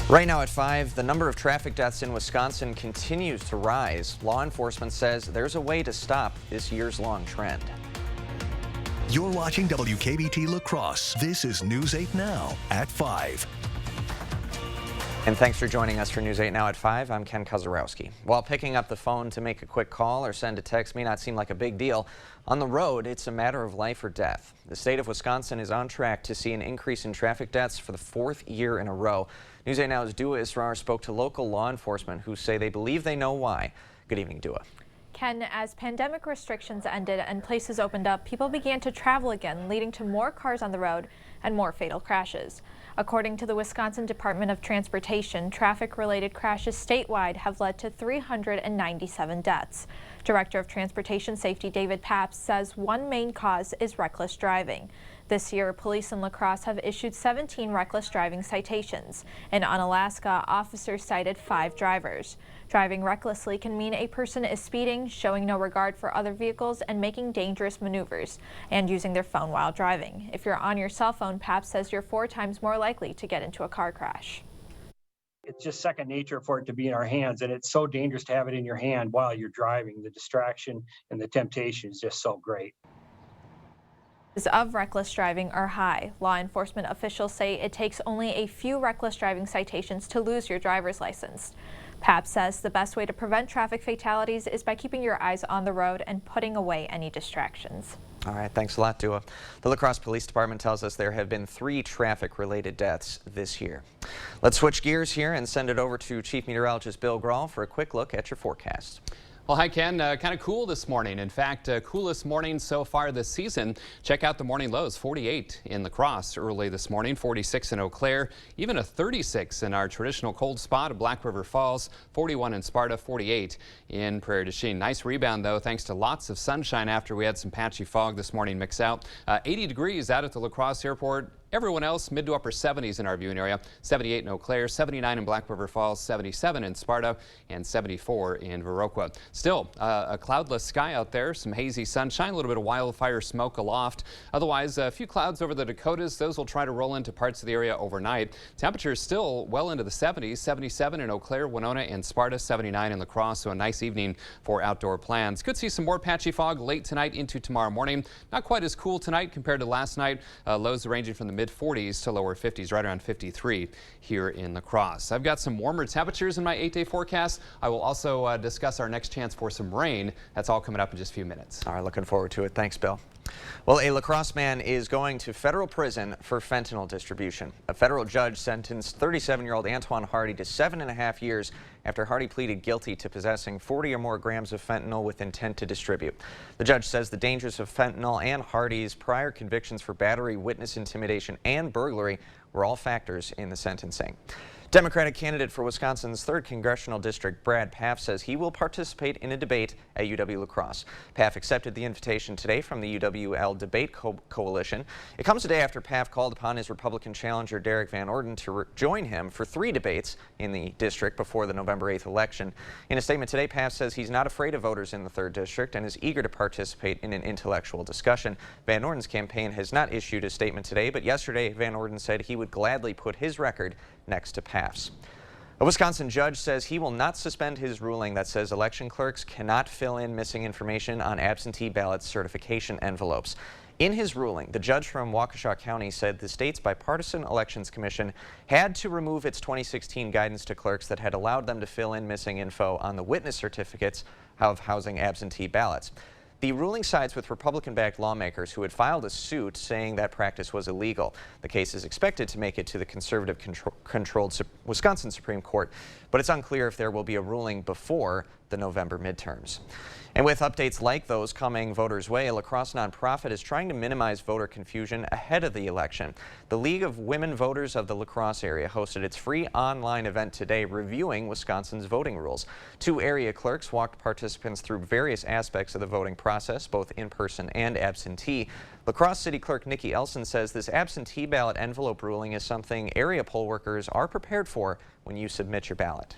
Right now at 5, the number of traffic deaths in Wisconsin continues to rise. Law enforcement says there's a way to stop this years-long trend. You're watching WKBT La Crosse. This is News 8 Now at 5. And thanks for joining us for News 8 Now at 5. I'm Ken Kozarowski. While picking up the phone to make a quick call or send a text may not seem like a big deal, on the road, it's a matter of life or death. The state of Wisconsin is on track to see an increase in traffic deaths for the 4th year in a row. News 8 Now's Dua Israr spoke to local law enforcement who say they believe they know why. Good evening, Dua. Ken, as pandemic restrictions ended and places opened up, people began to travel again, leading to more cars on the road and more fatal crashes. According to the Wisconsin Department of Transportation, traffic-related crashes statewide have led to 397 deaths. Director of Transportation Safety David Papst says one main cause is reckless driving. This year, police in La Crosse have issued 17 reckless driving citations. In Unalaska, officers cited 5 drivers. Driving recklessly can mean a person is speeding, showing no regard for other vehicles, and making dangerous maneuvers, and using their phone while driving. If you're on your cell phone, Papst says you're 4 times more likely to get into a car crash. It's just second nature for it to be in our hands, and it's so dangerous to have it in your hand while you're driving. The distraction and the temptation is just so great. Of reckless driving are high. Law enforcement officials say it takes only a few reckless driving citations to lose your driver's license. Papst says the best way to prevent traffic fatalities is by keeping your eyes on the road and putting away any distractions. All right, thanks a lot, Dua. The La Crosse Police Department tells us there have been 3 traffic-related deaths this year. Let's switch gears here and send it over to Chief Meteorologist Bill Grahl for a quick look at your forecast. Well, hi, Ken. Kind of cool this morning. In fact, coolest morning so far this season. Check out the morning lows. 48 in La Crosse early this morning, 46 in Eau Claire, even a 36 in our traditional cold spot of Black River Falls, 41 in Sparta, 48 in Prairie du Chien. Nice rebound, though, thanks to lots of sunshine after we had some patchy fog this morning mix out. 80 degrees out at the La Crosse Airport. Everyone else, mid to upper 70s in our viewing area. 78 in Eau Claire, 79 in Black River Falls, 77 in Sparta, and 74 in Viroqua. Still, a cloudless sky out there, some hazy sunshine, a little bit of wildfire smoke aloft. Otherwise, a few clouds over the Dakotas. Those will try to roll into parts of the area overnight. Temperatures still well into the 70s, 77 in Eau Claire, Winona, and Sparta, 79 in La Crosse. So a nice evening for outdoor plans. Could see some more patchy fog late tonight into tomorrow morning. Not quite as cool tonight compared to last night. Lows ranging from the mid-40s to lower 50s, right around 53 here in La Crosse. I've got some warmer temperatures in my 8-day forecast. I will also discuss our next chance for some rain. That's all coming up in just a few minutes. All right, looking forward to it. Thanks, Bill. Well, a La Crosse man is going to federal prison for fentanyl distribution. A federal judge sentenced 37-year-old Antoine Hardy to 7.5 years after Hardy pleaded guilty to possessing 40 or more grams of fentanyl with intent to distribute. The judge says the dangers of fentanyl and Hardy's prior convictions for battery, witness intimidation, and burglary were all factors in the sentencing. Democratic candidate for Wisconsin's 3rd Congressional District, Brad Pfaff, says he will participate in a debate at UW-La Crosse. Pfaff accepted the invitation today from the UWL Debate Coalition. It comes a day after Pfaff called upon his Republican challenger Derek Van Orden to join him for 3 debates in the district before the November 8th election. In a statement today, Pfaff says he's not afraid of voters in the 3rd District and is eager to participate in an intellectual discussion. Van Orden's campaign has not issued a statement today, but yesterday Van Orden said he would gladly put his record next to Pfaff's. A Wisconsin judge says he will not suspend his ruling that says election clerks cannot fill in missing information on absentee ballot certification envelopes. In his ruling, the judge from Waukesha County said the state's Bipartisan Elections Commission had to remove its 2016 guidance to clerks that had allowed them to fill in missing info on the witness certificates of housing absentee ballots. The ruling sides with Republican-backed lawmakers who had filed a suit saying that practice was illegal. The case is expected to make it to the conservative-controlled Wisconsin Supreme Court, but it's unclear if there will be a ruling before the November midterms. And with updates like those coming voters' way, a La Crosse nonprofit is trying to minimize voter confusion ahead of the election. The League of Women Voters of the La Crosse area hosted its free online event today reviewing Wisconsin's voting rules. 2 area clerks walked participants through various aspects of the voting process, both in person and absentee. La Crosse City Clerk Nikki Elson says this absentee ballot envelope ruling is something area poll workers are prepared for when you submit your ballot.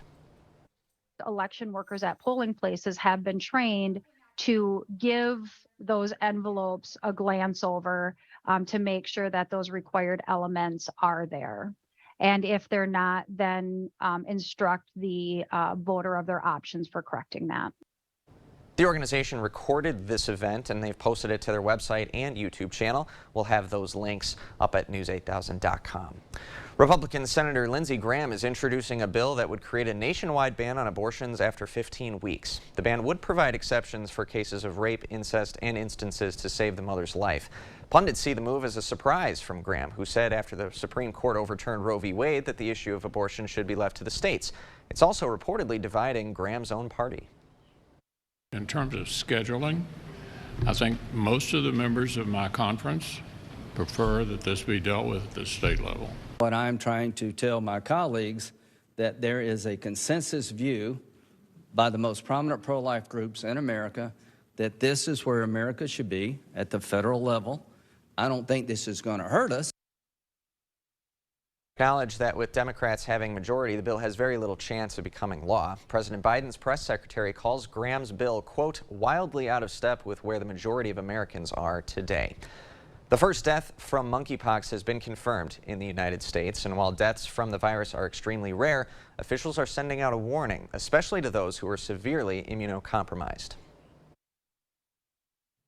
Election workers at polling places have been trained to give those envelopes a glance over to make sure that those required elements are there. And if they're not, then instruct the voter of their options for correcting that. The organization recorded this event and they've posted it to their website and YouTube channel. We'll have those links up at news8000.com. Republican Senator Lindsey Graham is introducing a bill that would create a nationwide ban on abortions after 15 weeks. The ban would provide exceptions for cases of rape, incest, and instances to save the mother's life. Pundits see the move as a surprise from Graham, who said after the Supreme Court overturned Roe v. Wade that the issue of abortion should be left to the states. It's also reportedly dividing Graham's own party. In terms of scheduling, I think most of the members of my conference prefer that this be dealt with at the state level. What I'm trying to tell my colleagues that there is a consensus view by the most prominent pro-life groups in America that this is where America should be at the federal level. I don't think this is going to hurt us. Acknowledge that with Democrats having majority, the bill has very little chance of becoming law. President Biden's press secretary calls Graham's bill, quote, wildly out of step with where the majority of Americans are today. The first death from monkeypox has been confirmed in the United States, and while deaths from the virus are extremely rare, officials are sending out a warning, especially to those who are severely immunocompromised.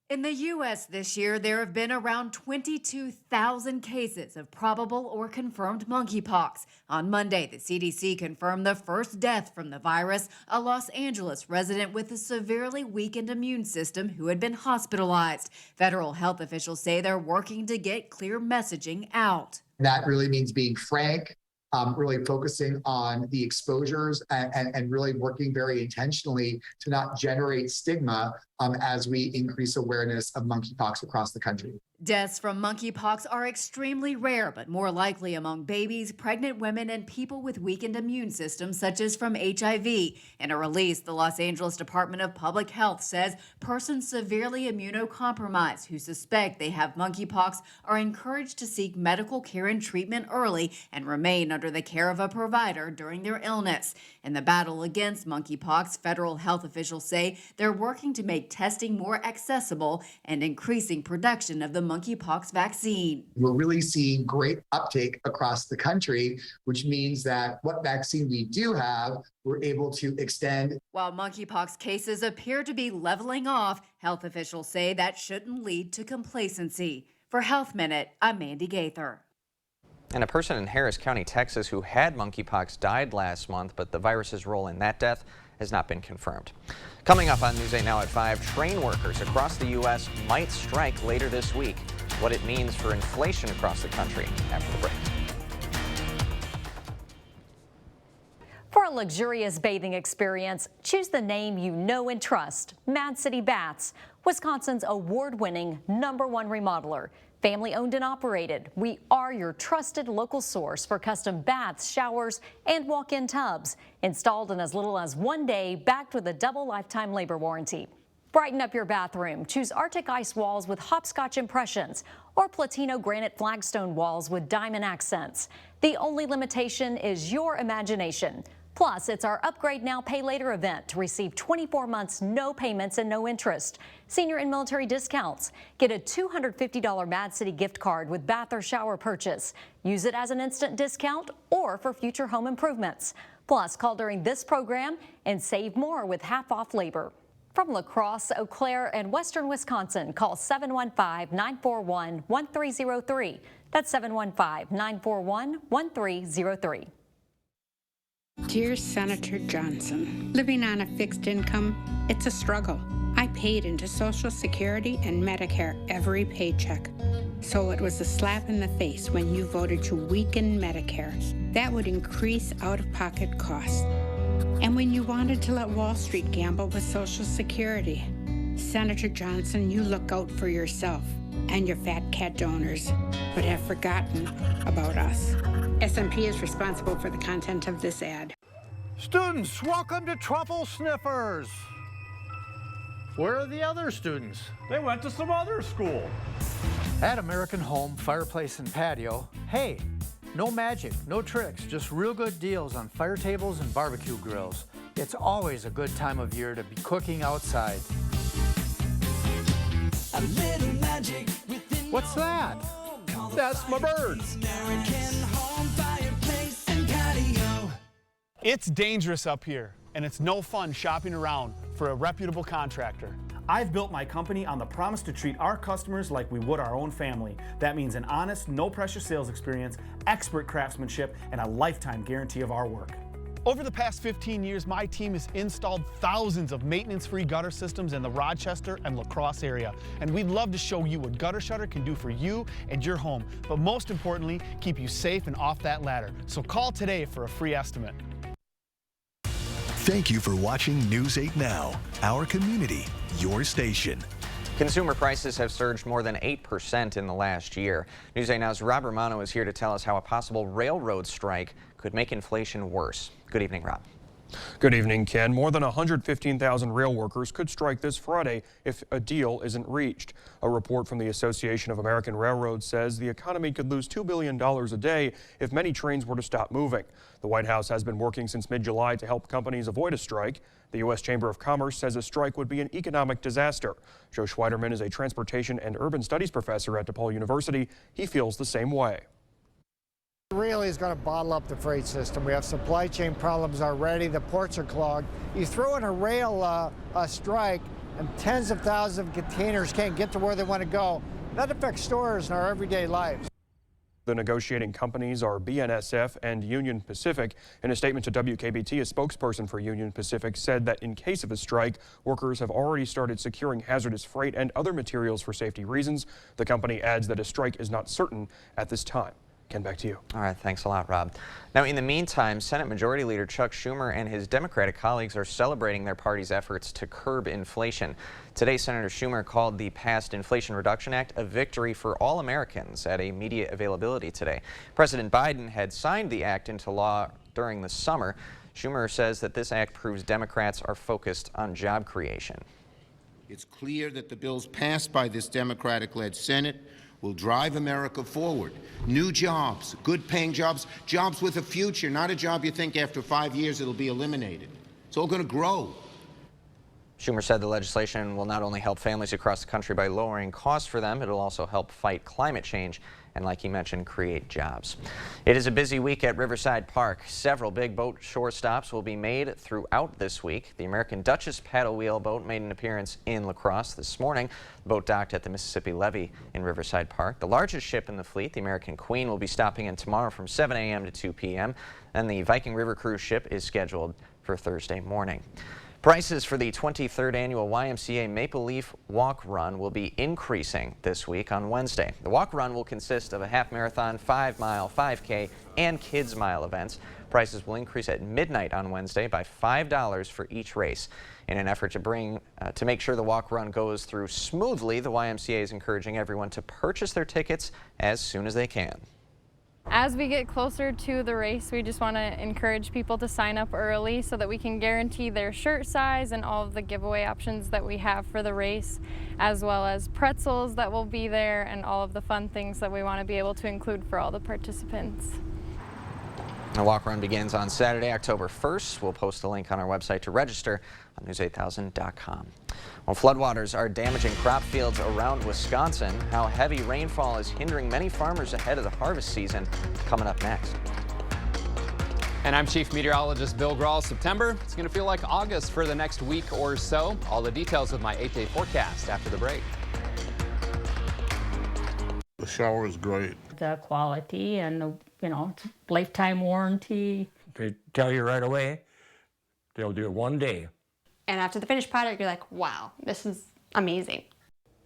In the U.S. this year, there have been around 22,000 cases of probable or confirmed monkeypox. On Monday, the CDC confirmed the first death from the virus, a Los Angeles resident with a severely weakened immune system who had been hospitalized. Federal health officials say they're working to get clear messaging out. That really means being frank, really focusing on the exposures and really working very intentionally to not generate stigma as we increase awareness of monkeypox across the country. Deaths from monkeypox are extremely rare, but more likely among babies, pregnant women, and people with weakened immune systems, such as from HIV. In a release, the Los Angeles Department of Public Health says persons severely immunocompromised who suspect they have monkeypox are encouraged to seek medical care and treatment early and remain under the care of a provider during their illness. In the battle against monkeypox, federal health officials say they're working to make testing more accessible and increasing production of the monkeypox vaccine. We're really seeing great uptake across the country, which means that what vaccine we do have, we're able to extend. While monkeypox cases appear to be leveling off, health officials say that shouldn't lead to complacency. For Health Minute, I'm Mandy Gaither. And a person in Harris County, Texas, who had monkeypox died last month, but the virus's role in that death has not been confirmed. Coming up on News 8 Now at 5, train workers across the U.S. might strike later this week. What it means for inflation across the country after the break. For a luxurious bathing experience, choose the name you know and trust, Mad City Baths, Wisconsin's award-winning #1 remodeler. Family owned and operated, we are your trusted local source for custom baths, showers, and walk-in tubs. Installed in as little as 1 day, backed with a double lifetime labor warranty. Brighten up your bathroom. Choose Arctic Ice walls with hopscotch impressions or Platino granite flagstone walls with diamond accents. The only limitation is your imagination. Plus, it's our Upgrade Now, Pay Later event to receive 24 months, no payments and no interest. Senior and military discounts. Get a $250 Mad City gift card with bath or shower purchase. Use it as an instant discount or for future home improvements. Plus, call during this program and save more with half-off labor. From La Crosse, Eau Claire, and Western Wisconsin, call 715-941-1303. That's 715-941-1303. Dear Senator Johnson, living on a fixed income, it's a struggle. I paid into Social Security and Medicare every paycheck. So it was a slap in the face when you voted to weaken Medicare. That would increase out-of-pocket costs. And when you wanted to let Wall Street gamble with Social Security. Senator Johnson, you look out for yourself and your fat cat donors, but have forgotten about us. SMP is responsible for the content of this ad. Students, welcome to Truffle Sniffers. Where are the other students? They went to some other school. At American Home, Fireplace and Patio, hey, no magic, no tricks, just real good deals on fire tables and barbecue grills. It's always a good time of year to be cooking outside. A little magic within. What's that? That's my birds. American Home Fireplace. It's dangerous up here, and it's no fun shopping around for a reputable contractor. I've built my company on the promise to treat our customers like we would our own family. That means an honest, no-pressure sales experience, expert craftsmanship, and a lifetime guarantee of our work. Over the past 15 years, my team has installed thousands of maintenance-free gutter systems in the Rochester and La Crosse area. And we'd love to show you what Gutter Shutter can do for you and your home, but most importantly, keep you safe and off that ladder. So call today for a free estimate. Thank you for watching News 8 Now, our community, your station. Consumer prices have surged more than 8% in the last year. News 8 Now's Rob Romano is here to tell us how a possible railroad strike could make inflation worse. Good evening, Rob. Good evening, Ken. More than 115,000 rail workers could strike this Friday if a deal isn't reached. A report from the Association of American Railroads says the economy could lose $2 billion a day if many trains were to stop moving. The White House has been working since mid-July to help companies avoid a strike. The U.S. Chamber of Commerce says a strike would be an economic disaster. Joe Schweiderman is a transportation and urban studies professor at DePaul University. He feels the same way. Really is going to bottle up the freight system. We have supply chain problems already. The ports are clogged. You throw in a rail strike and tens of thousands of containers can't get to where they want to go. That affects stores and our everyday lives. The negotiating companies are BNSF and Union Pacific. In a statement to WKBT, a spokesperson for Union Pacific said that in case of a strike, workers have already started securing hazardous freight and other materials for safety reasons. The company adds that a strike is not certain at this time. Ken, back to you. All right, thanks a lot, Rob. Now, in the meantime, Senate Majority Leader Chuck Schumer and his Democratic colleagues are celebrating their party's efforts to curb inflation. Today, Senator Schumer called the passed Inflation Reduction Act a victory for all Americans at a media availability today. President Biden had signed the act into law during the summer. Schumer says that this act proves Democrats are focused on job creation. It's clear that the bills passed by this Democratic-led Senate will drive America forward. New jobs, good-paying jobs, jobs with a future, not a job you think after 5 years it'll be eliminated. It's all going to grow. Schumer said the legislation will not only help families across the country by lowering costs for them, it'll also help fight climate change and, like he mentioned, create jobs. It is a busy week at Riverside Park. Several big boat shore stops will be made throughout this week. The American Duchess paddle wheel boat made an appearance in La Crosse this morning. The boat docked at the Mississippi Levee in Riverside Park. The largest ship in the fleet, the American Queen, will be stopping in tomorrow from 7 a.m. to 2 p.m. And the Viking River cruise ship is scheduled for Thursday morning. Prices for the 23rd annual YMCA Maple Leaf Walk Run will be increasing this week on Wednesday. The walk run will consist of a half marathon, 5-mile, 5K, and Kids Mile events. Prices will increase at midnight on Wednesday by $5 for each race. In an effort to make sure the walk run goes through smoothly, the YMCA is encouraging everyone to purchase their tickets as soon as they can. As we get closer to the race, we just want to encourage people to sign up early so that we can guarantee their shirt size and all of the giveaway options that we have for the race, as well as pretzels that will be there and all of the fun things that we want to be able to include for all the participants. The walk run begins on Saturday, October 1st. We'll post a link on our website to register on news8000.com. Well, floodwaters are damaging crop fields around Wisconsin. How heavy rainfall is hindering many farmers ahead of the harvest season. Coming up next. And I'm Chief Meteorologist Bill Grawl. September, it's going to feel like August for the next week or so. All the details of my 8-day forecast after the break. The shower is great. The quality and, it's lifetime warranty. They tell you right away, they'll do it one day. And after the finished product, you're like, wow, this is amazing.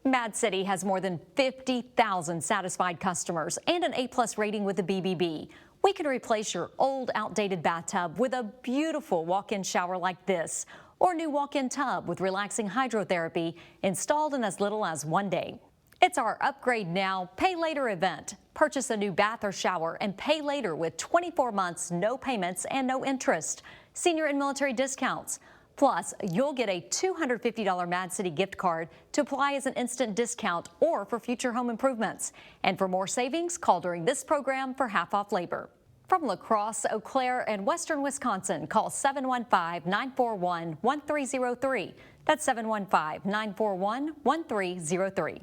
Mad City has more than 50,000 satisfied customers and an A+ rating with the BBB. We can replace your old, outdated bathtub with a beautiful walk-in shower like this, or new walk-in tub with relaxing hydrotherapy installed in as little as 1 day. It's our Upgrade Now, Pay Later event. Purchase a new bath or shower and pay later with 24 months, no payments and no interest. Senior and military discounts. Plus, you'll get a $250 Mad City gift card to apply as an instant discount or for future home improvements. And for more savings, call during this program for half-off labor. From La Crosse, Eau Claire, and Western Wisconsin, call 715-941-1303. That's 715-941-1303.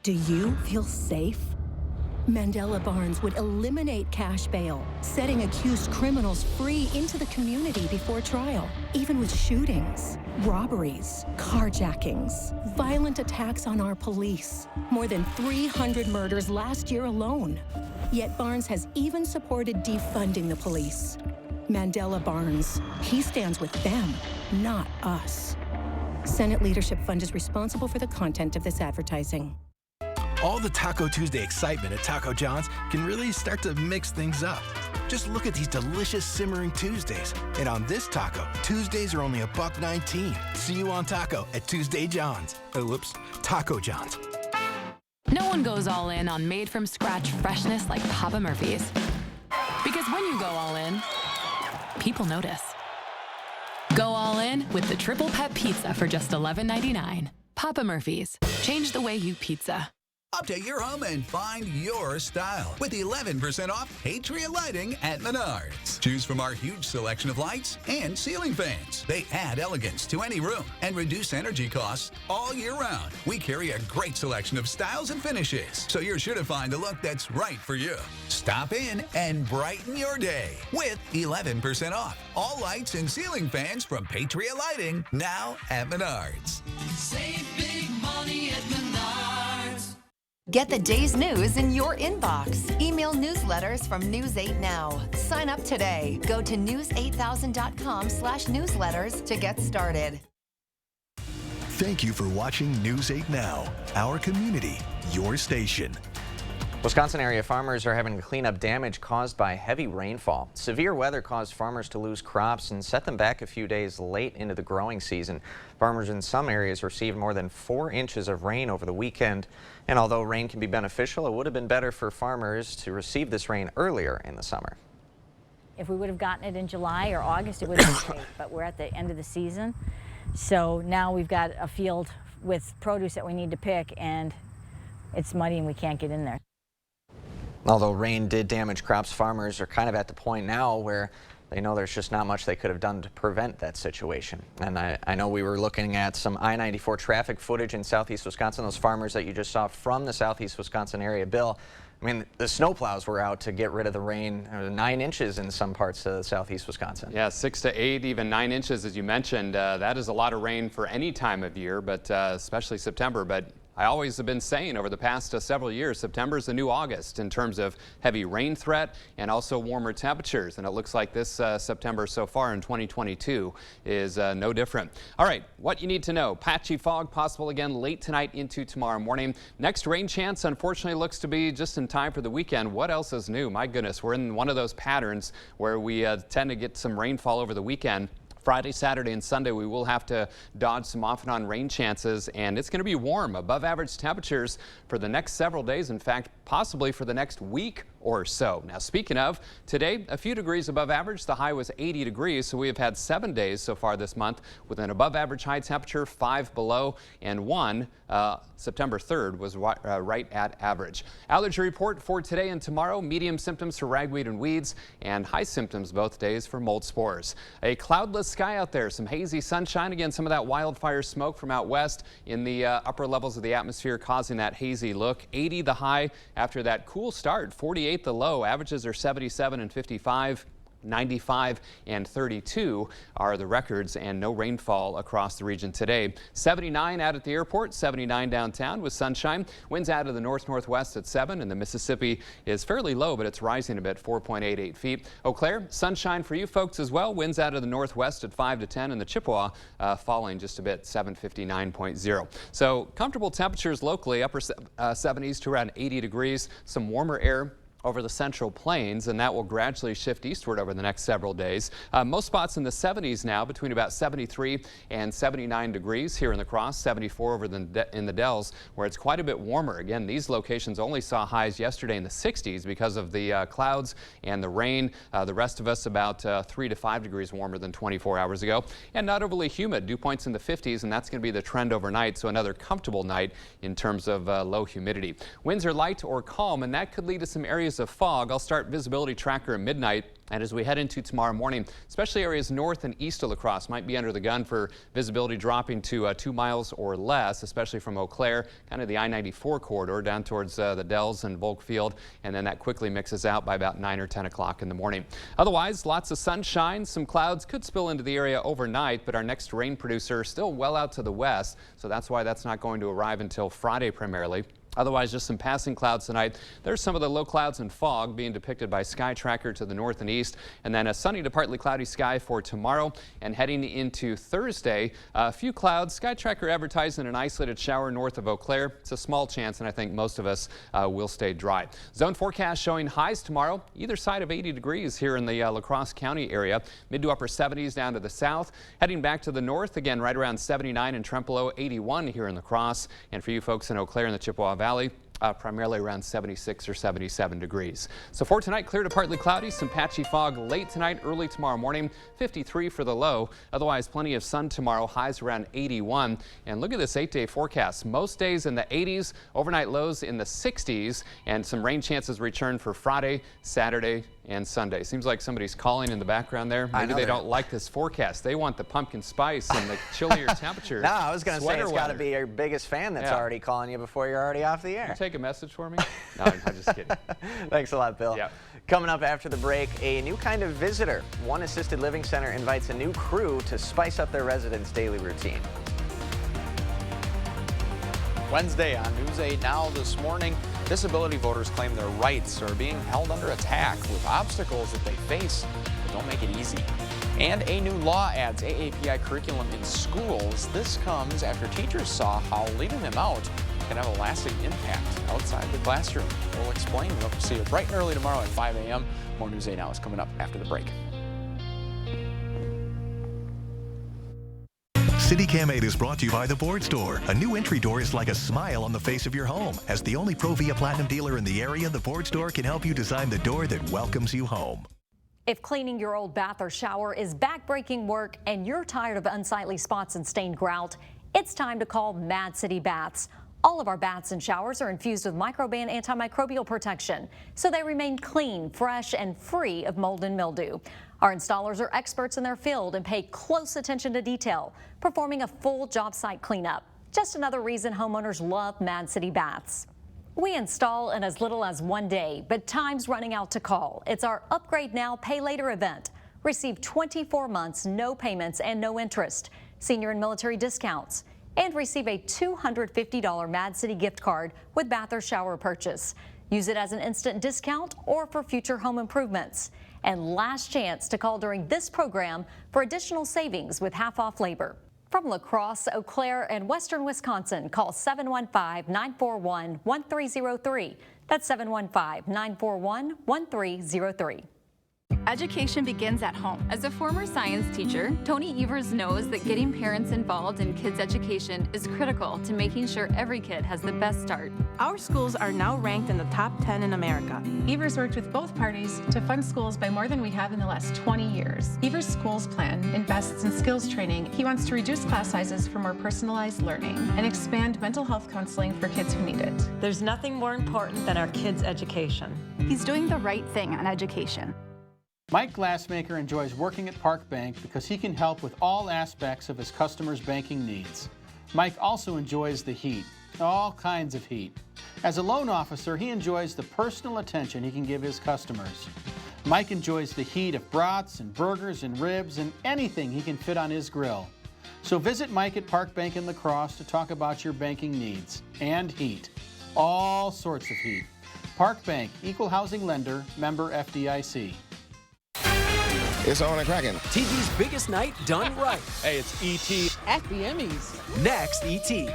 Do you feel safe? Mandela Barnes would eliminate cash bail, setting accused criminals free into the community before trial, even with shootings, robberies, carjackings, violent attacks on our police. More than 300 murders last year alone. Yet Barnes has even supported defunding the police. Mandela Barnes, he stands with them, not us. Senate Leadership Fund is responsible for the content of this advertising. All the Taco Tuesday excitement at Taco John's can really start to mix things up. Just look at these delicious simmering Tuesdays. And on this taco, Tuesdays are only $1.19. See you on taco at Tuesday John's. Oh, whoops, Taco John's. No one goes all in on made-from-scratch freshness like Papa Murphy's. Because when you go all in, people notice. Go all in with the Triple Pet Pizza for just $11.99. Papa Murphy's. Change the way you pizza. Update your home and find your style with 11% off Patriot Lighting at Menards. Choose from our huge selection of lights and ceiling fans. They add elegance to any room and reduce energy costs all year round. We carry a great selection of styles and finishes, so you're sure to find a look that's right for you. Stop in and brighten your day with 11% off all lights and ceiling fans from Patriot Lighting, now at Menards. Save big money at Menards. Get the day's news in your inbox. Email newsletters from News 8 Now. Sign up today. Go to news8000.com/newsletters to get started. Thank you for watching News 8 Now, our community, your station. Wisconsin area farmers are having to clean up damage caused by heavy rainfall. Severe weather caused farmers to lose crops and set them back a few days late into the growing season. Farmers in some areas received more than 4 inches of rain over the weekend. And although rain can be beneficial, it would have been better for farmers to receive this rain earlier in the summer. If we would have gotten it in July or August, it would have been great, but we're at the end of the season. So now we've got a field with produce that we need to pick, and it's muddy and we can't get in there. Although rain did damage crops, farmers are kind of at the point now where they know there's just not much they could have done to prevent that situation. And I know we were looking at some I-94 traffic footage in southeast Wisconsin, those farmers that you just saw from the southeast Wisconsin area. Bill, I mean, the snowplows were out to get rid of the rain, 9 inches in some parts of southeast Wisconsin. Yeah, 6 to 8, even 9 inches, as you mentioned. That is a lot of rain for any time of year, but especially September. But I always have been saying over the past several years, September is the new August in terms of heavy rain threat and also warmer temperatures. And it looks like this September so far in 2022 is no different. All right, what you need to know. Patchy fog possible again late tonight into tomorrow morning. Next rain chance, unfortunately, looks to be just in time for the weekend. What else is new? My goodness, we're in one of those patterns where we tend to get some rainfall over the weekend. Friday, Saturday, and Sunday, we will have to dodge some off and on rain chances, and it's going to be warm, above average temperatures for the next several days. In fact, possibly for the next week or so. Now, speaking of, today, a few degrees above average. The high was 80 degrees, so we have had 7 days so far this month with an above average high temperature, 5 below, and 1 September 3rd was right at average. Allergy report for today and tomorrow. Medium symptoms for ragweed and weeds, and high symptoms both days for mold spores. A cloudless sky out there, some hazy sunshine. Again, some of that wildfire smoke from out west in the upper levels of the atmosphere causing that hazy look. 80 the high after that cool start, 48 the low. Averages are 77 and 55. 95 and 32 are the records, and no rainfall across the region today. 79 out at the airport, 79 downtown with sunshine. Winds out of the north-northwest at 7, and the Mississippi is fairly low, but it's rising a bit, 4.88 feet. Eau Claire, sunshine for you folks as well. Winds out of the northwest at 5 to 10, and the Chippewa falling just a bit, 759.0. So comfortable temperatures locally, upper 70s to around 80 degrees. Some warmer air over the Central Plains, and that will gradually shift eastward over the next several days. Most spots in the 70s now, between about 73 and 79 degrees here in the Cross, 74 over in the Dells, where it's quite a bit warmer. Again, these locations only saw highs yesterday in the 60s because of the clouds and the rain. The rest of us about 3 to 5 degrees warmer than 24 hours ago, and not overly humid. Dew points in the 50s, and that's going to be the trend overnight, so another comfortable night in terms of low humidity. Winds are light or calm, and that could lead to some areas degrees of fog. I'll start visibility tracker at midnight. And as we head into tomorrow morning, especially areas north and east of La Crosse might be under the gun for visibility dropping to 2 miles or less, especially from Eau Claire, kind of the I-94 corridor down towards the Dells and Volk Field. And then that quickly mixes out by about 9 or 10 o'clock in the morning. Otherwise, lots of sunshine. Some clouds could spill into the area overnight, but our next rain producer still well out to the west. So that's why that's not going to arrive until Friday primarily. Otherwise, just some passing clouds tonight. There's some of the low clouds and fog being depicted by Sky Tracker to the north and east. And then a sunny to partly cloudy sky for tomorrow. And heading into Thursday, a few clouds. Sky Tracker advertising an isolated shower north of Eau Claire. It's a small chance, and I think most of us will stay dry. Zone forecast showing highs tomorrow, either side of 80 degrees here in the La Crosse County area. Mid to upper 70s down to the south. Heading back to the north, again, right around 79 in Trempealeau, 81 here in La Crosse. And for you folks in Eau Claire and the Chippewa Valley, primarily around 76 or 77 degrees. So for tonight, clear to partly cloudy, some patchy fog late tonight, early tomorrow morning, 53 for the low. Otherwise, plenty of sun tomorrow, highs around 81. And look at this 8-day forecast. Most days in the 80s, overnight lows in the 60s, and some rain chances return for Friday, Saturday, and Sunday. Seems like somebody's calling in the background there. Maybe they don't like this forecast. They want the pumpkin spice and the chillier temperatures. No, I was going to say it's got to be your biggest fan that's already calling you before you're already off the air. Can you take a message for me? No, I'm just kidding. Thanks a lot, Bill. Yeah. Coming up after the break, a new kind of visitor. One assisted living center invites a new crew to spice up their residents' daily routine. Wednesday on News 8 Now this morning, disability voters claim their rights are being held under attack with obstacles that they face that don't make it easy. And a new law adds AAPI curriculum in schools. This comes after teachers saw how leaving them out can have a lasting impact outside the classroom. We'll explain. We'll see you bright and early tomorrow at 5 a.m. More News 8 Now is coming up after the break. CityCam 8 is brought to you by the Board Store. A new entry door is like a smile on the face of your home. As the only Provia Platinum dealer in the area, the Board Store can help you design the door that welcomes you home. If cleaning your old bath or shower is back-breaking work and you're tired of unsightly spots and stained grout, it's time to call Mad City Baths. All of our baths and showers are infused with Microban antimicrobial protection, so they remain clean, fresh, and free of mold and mildew. Our installers are experts in their field and pay close attention to detail, performing a full job site cleanup. Just another reason homeowners love Mad City Baths. We install in as little as 1 day, but time's running out to call. It's our Upgrade Now, Pay Later event. Receive 24 months, no payments, and no interest. Senior and military discounts. And receive a $250 Mad City gift card with bath or shower purchase. Use it as an instant discount or for future home improvements. And last chance to call during this program for additional savings with half-off labor. From La Crosse, Eau Claire, and Western Wisconsin, call 715-941-1303. That's 715-941-1303. Education begins at home. As a former science teacher, Tony Evers knows that getting parents involved in kids' education is critical to making sure every kid has the best start. Our schools are now ranked in the top 10 in America. Evers worked with both parties to fund schools by more than we have in the last 20 years. Evers' schools plan invests in skills training. He wants to reduce class sizes for more personalized learning and expand mental health counseling for kids who need it. There's nothing more important than our kids' education. He's doing the right thing on education. Mike Glassmaker enjoys working at Park Bank because he can help with all aspects of his customers' banking needs. Mike also enjoys the heat, all kinds of heat. As a loan officer, he enjoys the personal attention he can give his customers. Mike enjoys the heat of brats and burgers and ribs and anything he can fit on his grill. So visit Mike at Park Bank in La Crosse to talk about your banking needs and heat, all sorts of heat. Park Bank, equal housing lender, member FDIC. It's on and cracking. TV's biggest night done right. Hey, it's E.T. At the Emmys. Next, E.T.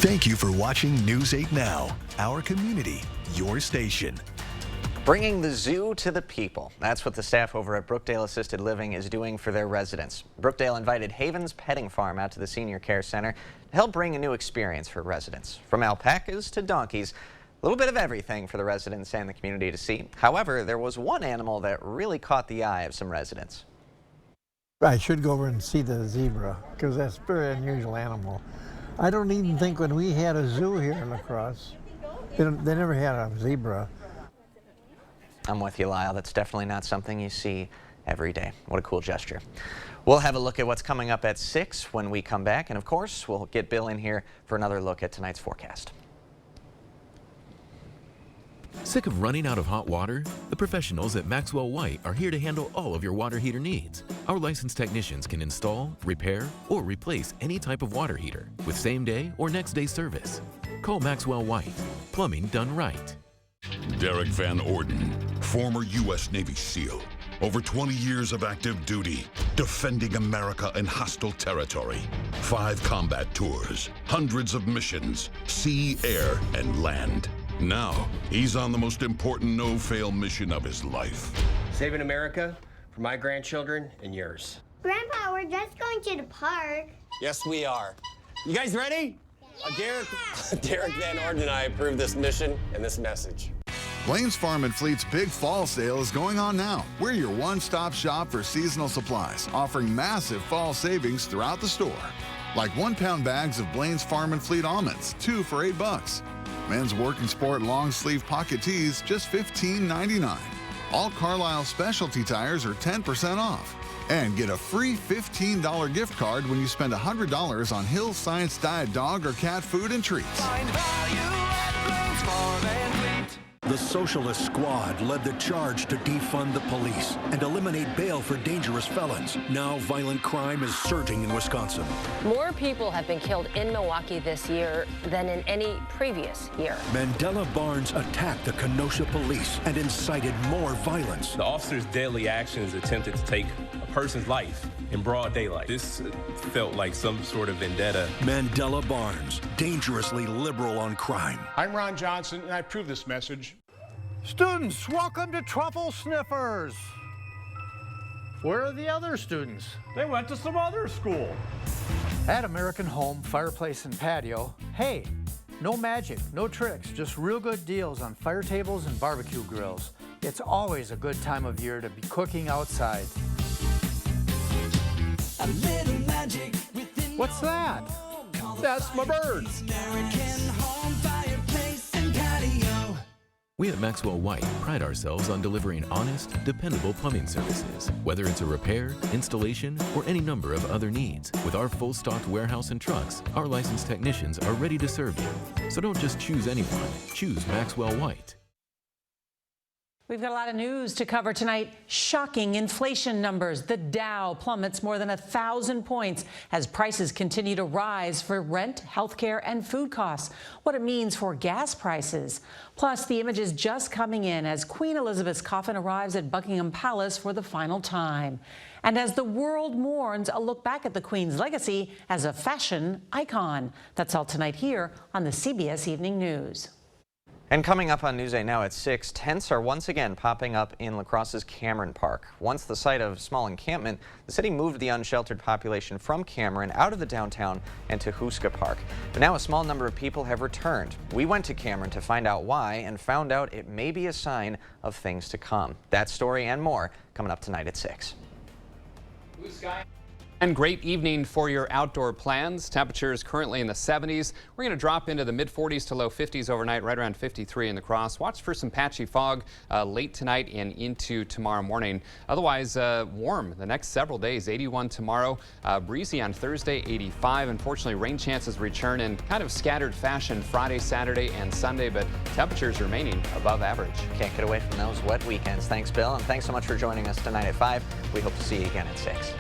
Thank you for watching News 8 Now, our community, your station. Bringing the zoo to the people. That's what the staff over at Brookdale Assisted Living is doing for their residents. Brookdale invited Havens Petting Farm out to the Senior Care Center to help bring a new experience for residents. From alpacas to donkeys, a little bit of everything for the residents and the community to see. However, there was one animal that really caught the eye of some residents. I should go over and see the zebra because that's a very unusual animal. I don't even think when we had a zoo here in La Crosse, they never had a zebra. I'm with you, Lyle. That's definitely not something you see every day. What a cool gesture. We'll have a look at what's coming up at 6 when we come back. And of course, we'll get Bill in here for another look at tonight's forecast. Sick of running out of hot water? The professionals at Maxwell White are here to handle all of your water heater needs. Our licensed technicians can install, repair, or replace any type of water heater with same-day or next-day service. Call Maxwell White. Plumbing done right. Derek Van Orden, former U.S. Navy SEAL. Over 20 years of active duty, defending America in hostile territory. 5 combat tours, hundreds of missions, sea, air, and land. Now, he's on the most important no-fail mission of his life. Saving America for my grandchildren and yours. Grandpa, we're just going to the park. Yes, we are. You guys ready? Yeah! Derek Van Orden and I approve this mission and this message. Blain's Farm and Fleet's Big Fall Sale is going on now. We're your one-stop shop for seasonal supplies, offering massive fall savings throughout the store. Like 1-pound bags of Blain's Farm and Fleet almonds, 2 for $8. Men's work and sport long sleeve pocket tees, just $15.99. All Carlisle specialty tires are 10% off. And get a free $15 gift card when you spend $100 on Hill Science Diet dog or cat food and treats. Find value at Blain's Farm and Fleet. The Socialist Squad led the charge to defund the police and eliminate bail for dangerous felons. Now violent crime is surging in Wisconsin. More people have been killed in Milwaukee this year than in any previous year. Mandela Barnes attacked the Kenosha police and incited more violence. The officer's deadly actions attempted to take a person's life in broad daylight. This felt like some sort of vendetta. Mandela Barnes, dangerously liberal on crime. I'm Ron Johnson, and I approve this message. Students, welcome to Truffle Sniffers. Where are the other students? They went to some other school. At American Home, Fireplace and Patio, hey, no magic, no tricks, just real good deals on fire tables and barbecue grills. It's always a good time of year to be cooking outside. A little magic within. What's that? That's my birds. American Home, Fireplace and Patio. We at Maxwell White pride ourselves on delivering honest, dependable plumbing services, whether it's a repair, installation, or any number of other needs. With our full-stocked warehouse and trucks, our licensed technicians are ready to serve you. So don't just choose anyone, choose Maxwell White. We've got a lot of news to cover tonight. Shocking inflation numbers. The Dow plummets more than 1,000 points as prices continue to rise for rent, healthcare, and food costs. What it means for gas prices. Plus, the images just coming in as Queen Elizabeth's coffin arrives at Buckingham Palace for the final time. And as the world mourns, a look back at the Queen's legacy as a fashion icon. That's all tonight here on the CBS Evening News. And coming up on News 8 Now at 6, tents are once again popping up in La Crosse's Cameron Park. Once the site of a small encampment, the city moved the unsheltered population from Cameron out of the downtown and to Houska Park. But now a small number of people have returned. We went to Cameron to find out why and found out it may be a sign of things to come. That story and more coming up tonight at 6. Blue sky. And great evening for your outdoor plans. Temperatures currently in the 70s. We're going to drop into the mid-40s to low 50s overnight, right around 53 in the Cross. Watch for some patchy fog late tonight and into tomorrow morning. Otherwise, warm the next several days. 81 tomorrow, breezy on Thursday, 85. Unfortunately, rain chances return in kind of scattered fashion Friday, Saturday, and Sunday, but temperatures remaining above average. Can't get away from those wet weekends. Thanks, Bill, and thanks so much for joining us tonight at 5. We hope to see you again at 6.